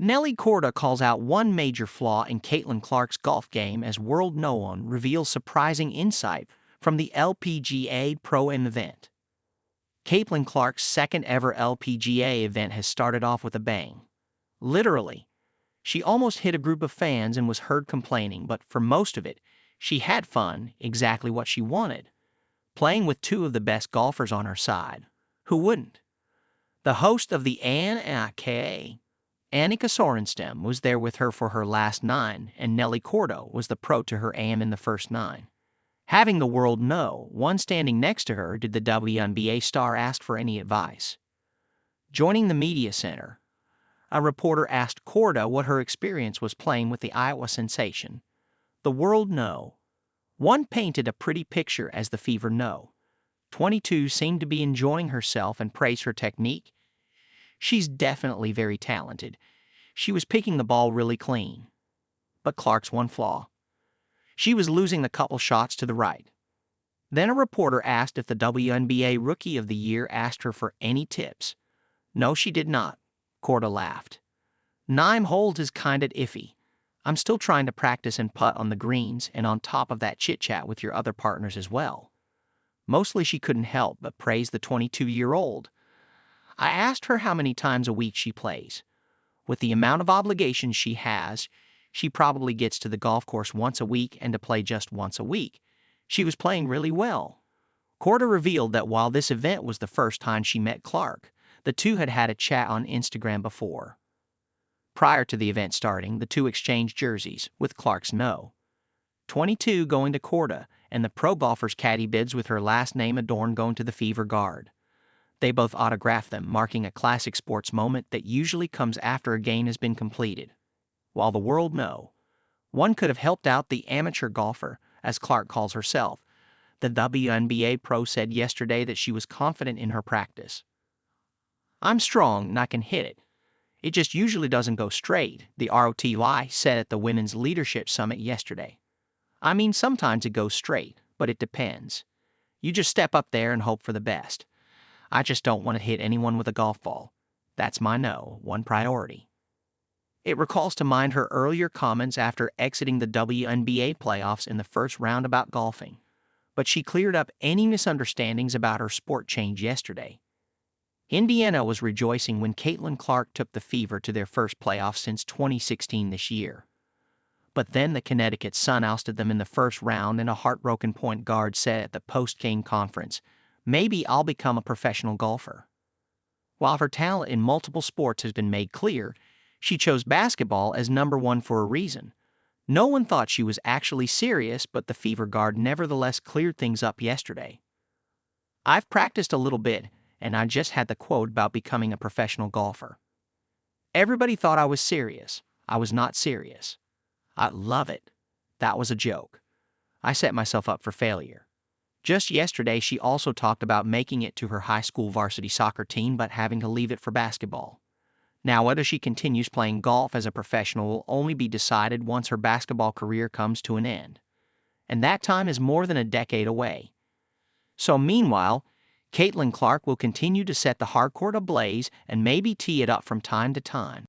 Nelly Korda calls out one major flaw in Caitlin Clark's golf game as World No.1 reveals surprising insight from the LPGA Pro-Am event. Caitlin Clark's second ever LPGA event has started off with a bang. Literally, she almost hit a group of fans and was heard complaining, but for most of it, she had fun, exactly what she wanted, playing with two of the best golfers on her side. Who wouldn't? The host of the Annika Sorenstam was there with her for her last 9, and Nelly Korda was the pro to her am in the first 9. Having the world know, one standing next to her, did the WNBA star ask for any advice. Joining the media center, a reporter asked Korda what her experience was playing with the Iowa sensation. The world know. One painted a pretty picture as the Fever know. 22 seemed to be enjoying herself and praised her technique. She's definitely very talented. She was picking the ball really clean. But Clark's one flaw. She was losing the couple shots to the right. Then a reporter asked if the WNBA Rookie of the Year asked her for any tips. No, she did not. Korda laughed. 9 holes is kinda iffy. I'm still trying to practice and putt on the greens and on top of that chit-chat with your other partners as well. Mostly she couldn't help but praise the 22-year-old. I asked her how many times a week she plays. With the amount of obligations she has, she probably gets to the golf course once a week, and to play just once a week. She was playing really well. Korda revealed that while this event was the first time she met Clark, the two had had a chat on Instagram before. Prior to the event starting, the two exchanged jerseys, with Clark's no. 22 going to Korda, and the pro golfer's caddy bids with her last name adorned going to the Fever guard. They both autographed them, marking a classic sports moment that usually comes after a game has been completed. While the world know, one could have helped out the amateur golfer, as Clark calls herself. The WNBA pro said yesterday that she was confident in her practice. I'm strong and I can hit it. It just usually doesn't go straight, the ROTY said at the Women's Leadership Summit yesterday. I mean, sometimes it goes straight, but it depends. You just step up there and hope for the best. I just don't want to hit anyone with a golf ball. That's my No.1 priority. It recalls to mind her earlier comments after exiting the WNBA playoffs in the first round about golfing, but she cleared up any misunderstandings about her sport change yesterday. Indiana was rejoicing when Caitlin Clark took the Fever to their first playoffs since 2016 this year. But then the Connecticut Sun ousted them in the first round, and a heartbroken point guard said at the post-game conference, "Maybe I'll become a professional golfer." While her talent in multiple sports has been made clear, she chose basketball as #1 for a reason. No one thought she was actually serious, but the Fever guard nevertheless cleared things up yesterday. I've practiced a little bit, and I just had the quote about becoming a professional golfer. Everybody thought I was serious. I was not serious. I love it. That was a joke. I set myself up for failure. Just yesterday, she also talked about making it to her high school varsity soccer team but having to leave it for basketball. Now, whether she continues playing golf as a professional will only be decided once her basketball career comes to an end. And that time is more than a decade away. So meanwhile, Caitlin Clark will continue to set the hardcourt ablaze and maybe tee it up from time to time.